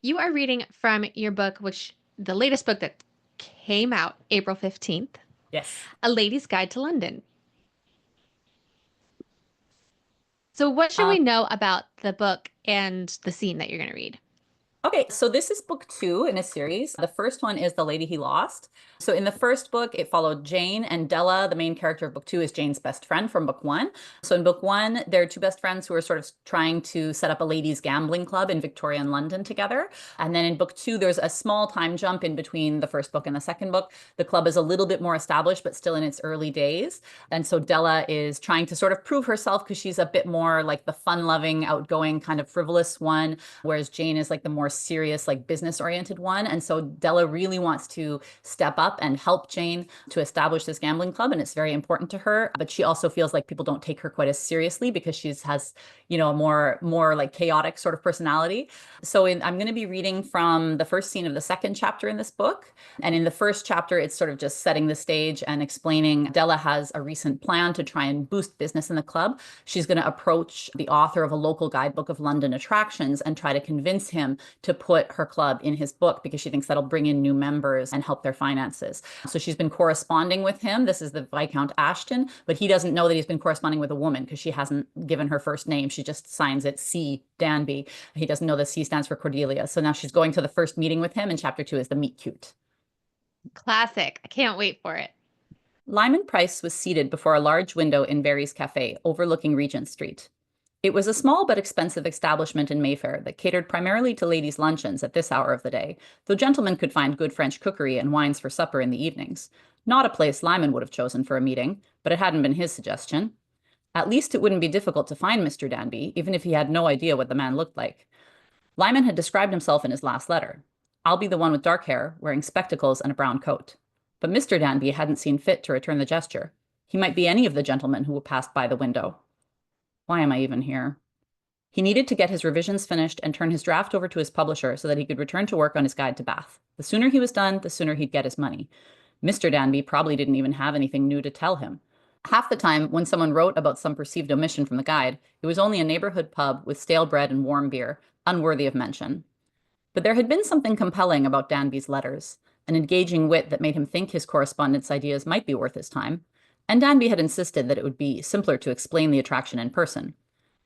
You are reading from your book, which the latest book that came out April 15th, Yes. A Lady's Guide to London. So, what should Um, we know about the book and the scene that you're going to read? Okay, so this is book two in a series. The first one is The Lady He Lost. So in the first book, it followed Jane and Della. The main character of book two is Jane's best friend from book one. So in book one, there are two best friends who are sort of trying to set up a ladies' gambling club in Victorian London together. And then in book two, there's a small time jump in between the first book and the second book. The club is a little bit more established, but still in its early days. And so Della is trying to sort of prove herself because she's a bit more like the fun-loving, outgoing, kind of frivolous one, whereas Jane is like the more serious, like business oriented one. And so Della really wants to step up and help Jane to establish this gambling club. And it's very important to her. But she also feels like people don't take her quite as seriously because she has, a more like chaotic sort of personality. So I'm going to be reading from the first scene of the second chapter in this book. And in the first chapter, it's sort of just setting the stage and explaining Della has a recent plan to try and boost business in the club. She's going to approach the author of a local guidebook of London attractions and try to convince him to put her club in his book because she thinks that'll bring in new members and help their finances. So she's been corresponding with him. This is the Viscount Ashton, but he doesn't know that he's been corresponding with a woman because she hasn't given her first name. She just signs it C. Danby. He doesn't know that C stands for Cordelia. So now she's going to the first meeting with him, and chapter two is the meet cute. Classic. I can't wait for it. Lyman Price was seated before a large window in Barry's Cafe, overlooking Regent Street. It was a small but expensive establishment in Mayfair that catered primarily to ladies' luncheons at this hour of the day, though gentlemen could find good French cookery and wines for supper in the evenings. Not a place Lyman would have chosen for a meeting, but it hadn't been his suggestion. At least it wouldn't be difficult to find Mr. Danby, even if he had no idea what the man looked like. Lyman had described himself in his last letter. I'll be the one with dark hair, wearing spectacles and a brown coat. But Mr. Danby hadn't seen fit to return the gesture. He might be any of the gentlemen who passed by the window. Why am I even here? He needed to get his revisions finished and turn his draft over to his publisher so that he could return to work on his guide to Bath. The sooner he was done, the sooner he'd get his money. Mr. Danby probably didn't even have anything new to tell him. Half the time, when someone wrote about some perceived omission from the guide, it was only a neighborhood pub with stale bread and warm beer, unworthy of mention. But there had been something compelling about Danby's letters, an engaging wit that made him think his correspondent's ideas might be worth his time, and Danby had insisted that it would be simpler to explain the attraction in person.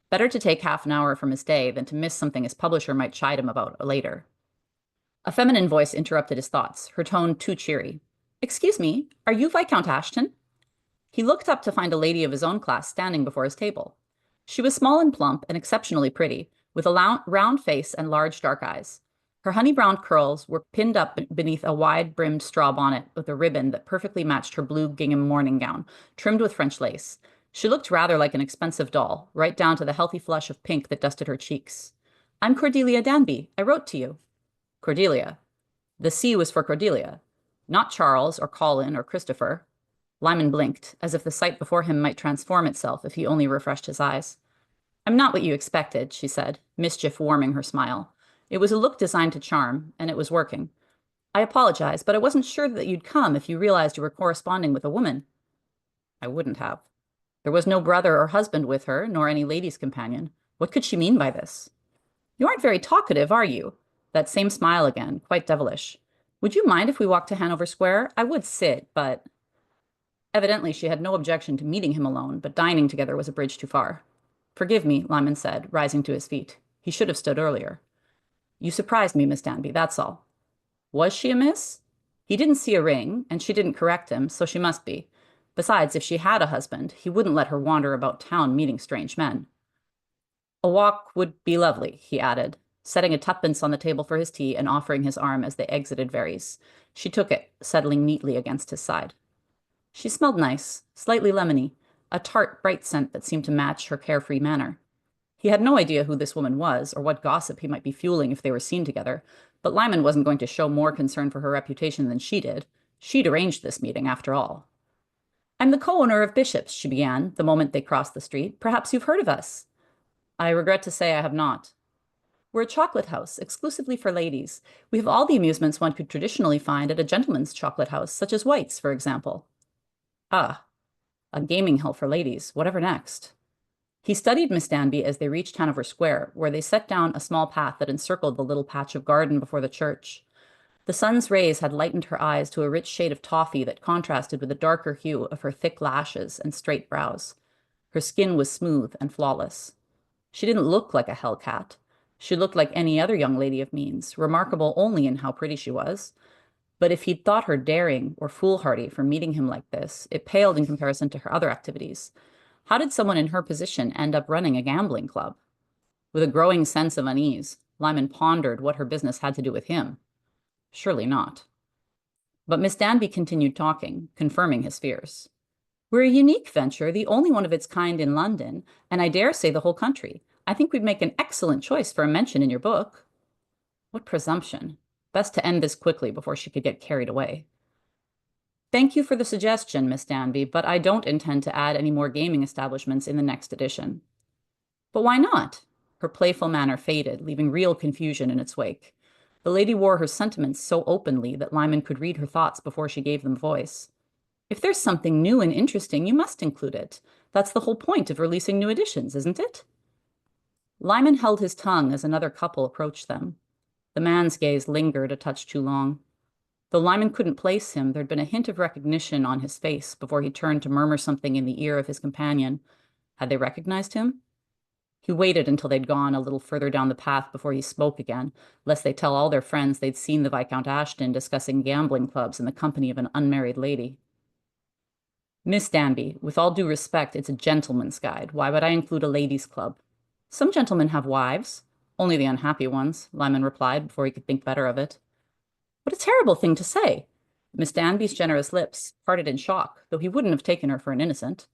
Better to take half an hour from his day than to miss something his publisher might chide him about later. A feminine voice interrupted his thoughts, her tone too cheery. Excuse me, are you Viscount Ashton? He looked up to find a lady of his own class standing before his table. She was small and plump and exceptionally pretty, with a round face and large dark eyes. Her honey-brown curls were pinned up beneath a wide-brimmed straw bonnet with a ribbon that perfectly matched her blue gingham morning gown, trimmed with French lace. She looked rather like an expensive doll, right down to the healthy flush of pink that dusted her cheeks. I'm Cordelia Danby. I wrote to you. Cordelia. The C was for Cordelia, not Charles or Colin or Christopher. Lyman blinked, as if the sight before him might transform itself if he only refreshed his eyes. I'm not what you expected, she said, mischief warming her smile. It was a look designed to charm, and it was working. I apologize, but I wasn't sure that you'd come if you realized you were corresponding with a woman. I wouldn't have. There was no brother or husband with her, nor any lady's companion. What could she mean by this? You aren't very talkative, are you? That same smile again, quite devilish. Would you mind if we walked to Hanover Square? I would sit, but... Evidently, she had no objection to meeting him alone, but dining together was a bridge too far. Forgive me, Lyman said, rising to his feet. He should have stood earlier. You surprised me, Miss Danby, that's all. Was she a miss? He didn't see a ring, and she didn't correct him, so she must be. Besides, if she had a husband, he wouldn't let her wander about town meeting strange men. A walk would be lovely, he added, setting a tuppence on the table for his tea and offering his arm as they exited Very's. She took it, settling neatly against his side. She smelled nice, slightly lemony, a tart, bright scent that seemed to match her carefree manner. He had no idea who this woman was or what gossip he might be fueling if they were seen together, but Lyman wasn't going to show more concern for her reputation than she did. She'd arranged this meeting, after all. I'm the co-owner of Bishop's, she began, the moment they crossed the street. Perhaps you've heard of us. I regret to say I have not. We're a chocolate house, exclusively for ladies. We have all the amusements one could traditionally find at a gentleman's chocolate house, such as White's, for example. Ah, a gaming hell for ladies. Whatever next? He studied Miss Danby as they reached Hanover Square, where they set down a small path that encircled the little patch of garden before the church. The sun's rays had lightened her eyes to a rich shade of toffee that contrasted with the darker hue of her thick lashes and straight brows. Her skin was smooth and flawless. She didn't look like a hellcat. She looked like any other young lady of means, remarkable only in how pretty she was. But if he'd thought her daring or foolhardy for meeting him like this, it paled in comparison to her other activities. How did someone in her position end up running a gambling club? With a growing sense of unease, Lyman pondered what her business had to do with him. Surely not. But Miss Danby continued talking, confirming his fears. We're a unique venture, the only one of its kind in London, and I dare say the whole country. I think we'd make an excellent choice for a mention in your book. What presumption. Best to end this quickly before she could get carried away. Thank you for the suggestion, Miss Danby, but I don't intend to add any more gaming establishments in the next edition. But why not? Her playful manner faded, leaving real confusion in its wake. The lady wore her sentiments so openly that Lyman could read her thoughts before she gave them voice. If there's something new and interesting, you must include it. That's the whole point of releasing new editions, isn't it? Lyman held his tongue as another couple approached them. The man's gaze lingered a touch too long. Though Lyman couldn't place him, there'd been a hint of recognition on his face before he turned to murmur something in the ear of his companion. Had they recognized him? He waited until they'd gone a little further down the path before he spoke again, lest they tell all their friends they'd seen the Viscount Ashton discussing gambling clubs in the company of an unmarried lady. Miss Danby, with all due respect, it's a gentleman's guide. Why would I include a ladies' club? Some gentlemen have wives. Only the unhappy ones, Lyman replied before he could think better of it. What a terrible thing to say! Miss Danby's generous lips parted in shock, though he wouldn't have taken her for an innocent.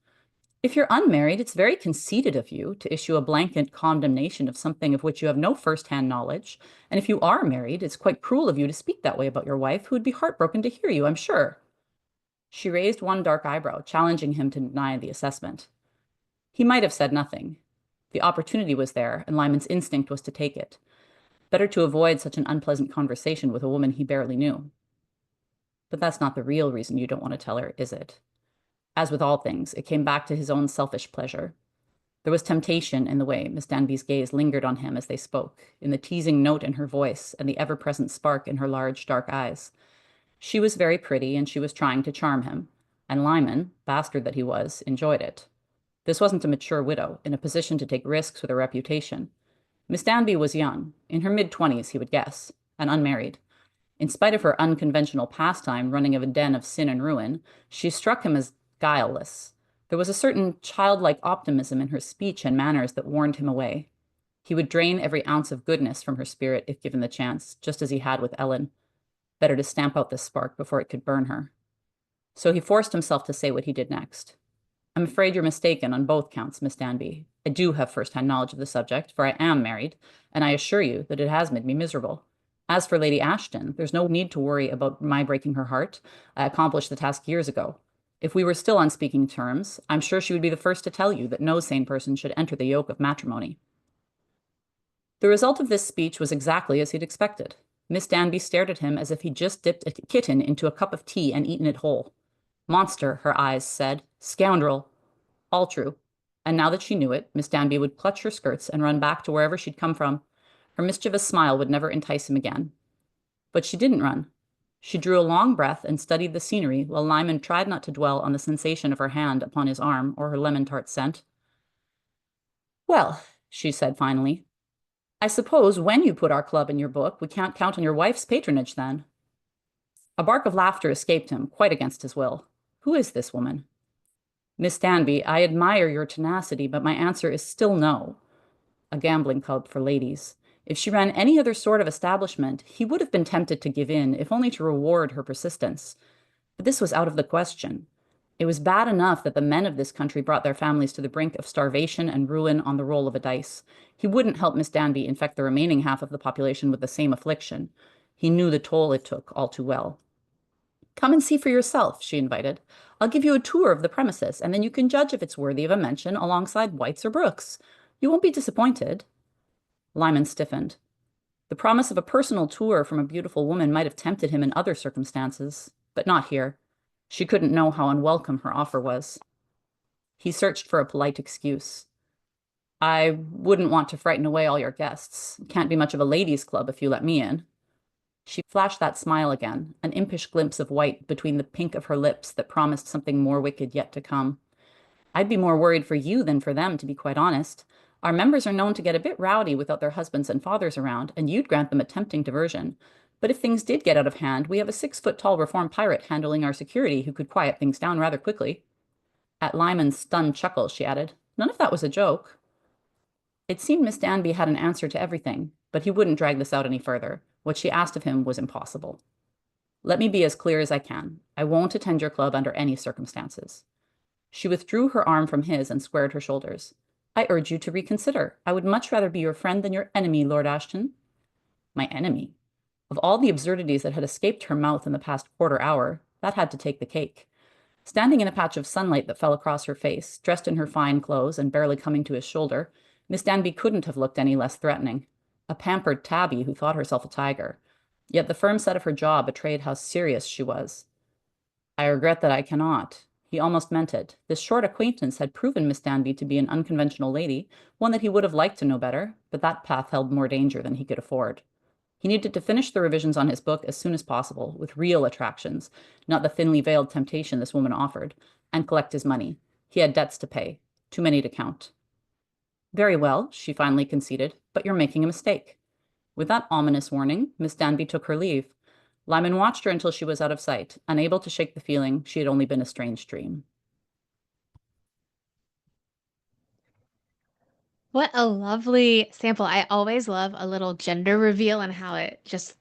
If you're unmarried, it's very conceited of you to issue a blanket condemnation of something of which you have no first-hand knowledge. And if you are married, it's quite cruel of you to speak that way about your wife, who would be heartbroken to hear you, I'm sure. She raised one dark eyebrow, challenging him to deny the assessment. He might have said nothing. The opportunity was there, and Lyman's instinct was to take it. Better to avoid such an unpleasant conversation with a woman he barely knew. But that's not the real reason you don't want to tell her, is it? As with all things, it came back to his own selfish pleasure. There was temptation in the way Miss Danby's gaze lingered on him as they spoke, in the teasing note in her voice and the ever-present spark in her large, dark eyes. She was very pretty, and she was trying to charm him, and Lyman, bastard that he was, enjoyed it. This wasn't a mature widow, in a position to take risks with her reputation. Miss Danby was young, in her mid-20s, he would guess, and unmarried. In spite of her unconventional pastime running of a den of sin and ruin, she struck him as guileless. There was a certain childlike optimism in her speech and manners that warned him away. He would drain every ounce of goodness from her spirit if given the chance, just as he had with Ellen. Better to stamp out this spark before it could burn her. So he forced himself to say what he did next. I'm afraid you're mistaken on both counts, Miss Danby. I do have first-hand knowledge of the subject, for I am married, and I assure you that it has made me miserable. As for Lady Ashton, there's no need to worry about my breaking her heart. I accomplished the task years ago. If we were still on speaking terms, I'm sure she would be the first to tell you that no sane person should enter the yoke of matrimony. The result of this speech was exactly as he'd expected. Miss Danby stared at him as if he'd just dipped a kitten into a cup of tea and eaten it whole. Monster, her eyes said. Scoundrel. All true. And now that she knew it, Miss Danby would clutch her skirts and run back to wherever she'd come from. Her mischievous smile would never entice him again. But she didn't run. She drew a long breath and studied the scenery while Lyman tried not to dwell on the sensation of her hand upon his arm or her lemon-tart scent. Well, she said finally, I suppose when you put our club in your book, we can't count on your wife's patronage then. A bark of laughter escaped him, quite against his will. Who is this woman? Miss Danby, I admire your tenacity, but my answer is still no. A gambling club for ladies. If she ran any other sort of establishment, he would have been tempted to give in, if only to reward her persistence. But this was out of the question. It was bad enough that the men of this country brought their families to the brink of starvation and ruin on the roll of a dice. He wouldn't help Miss Danby infect the remaining half of the population with the same affliction. He knew the toll it took all too well. Come and see for yourself, she invited. I'll give you a tour of the premises, and then you can judge if it's worthy of a mention alongside White's or Brooks. You won't be disappointed. Lyman stiffened. The promise of a personal tour from a beautiful woman might have tempted him in other circumstances, but not here. She couldn't know how unwelcome her offer was. He searched for a polite excuse. I wouldn't want to frighten away all your guests. Can't be much of a ladies' club if you let me in. She flashed that smile again, an impish glimpse of white between the pink of her lips that promised something more wicked yet to come. I'd be more worried for you than for them, to be quite honest. Our members are known to get a bit rowdy without their husbands and fathers around, and you'd grant them a tempting diversion. But if things did get out of hand, we have a 6-foot-tall reformed pirate handling our security who could quiet things down rather quickly. At Lyman's stunned chuckle, she added, "None of that was a joke." It seemed Miss Danby had an answer to everything, but he wouldn't drag this out any further. What she asked of him was impossible. "Let me be as clear as I can. I won't attend your club under any circumstances." She withdrew her arm from his and squared her shoulders. "I urge you to reconsider. I would much rather be your friend than your enemy, Lord Ashton." My enemy? Of all the absurdities that had escaped her mouth in the past quarter hour, that had to take the cake. Standing in a patch of sunlight that fell across her face, dressed in her fine clothes and barely coming to his shoulder, Miss Danby couldn't have looked any less threatening. A pampered tabby who thought herself a tiger. Yet the firm set of her jaw betrayed how serious she was. "I regret that I cannot." He almost meant it. This short acquaintance had proven Miss Danby to be an unconventional lady, one that he would have liked to know better, but that path held more danger than he could afford. He needed to finish the revisions on his book as soon as possible, with real attractions, not the thinly veiled temptation this woman offered, and collect his money. He had debts to pay, too many to count. "Very well," she finally conceded, "but you're making a mistake." With that ominous warning, Miss Danby took her leave. Lyman watched her until she was out of sight, unable to shake the feeling she had only been a strange dream. What a lovely sample. I always love a little gender reveal and how it just,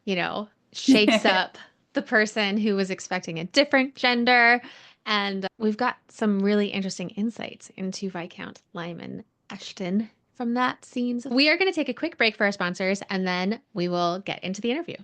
shakes up the person who was expecting a different gender. And we've got some really interesting insights into Viscount Lyman Ashton from that scene. So we are going to take a quick break for our sponsors and then we will get into the interview.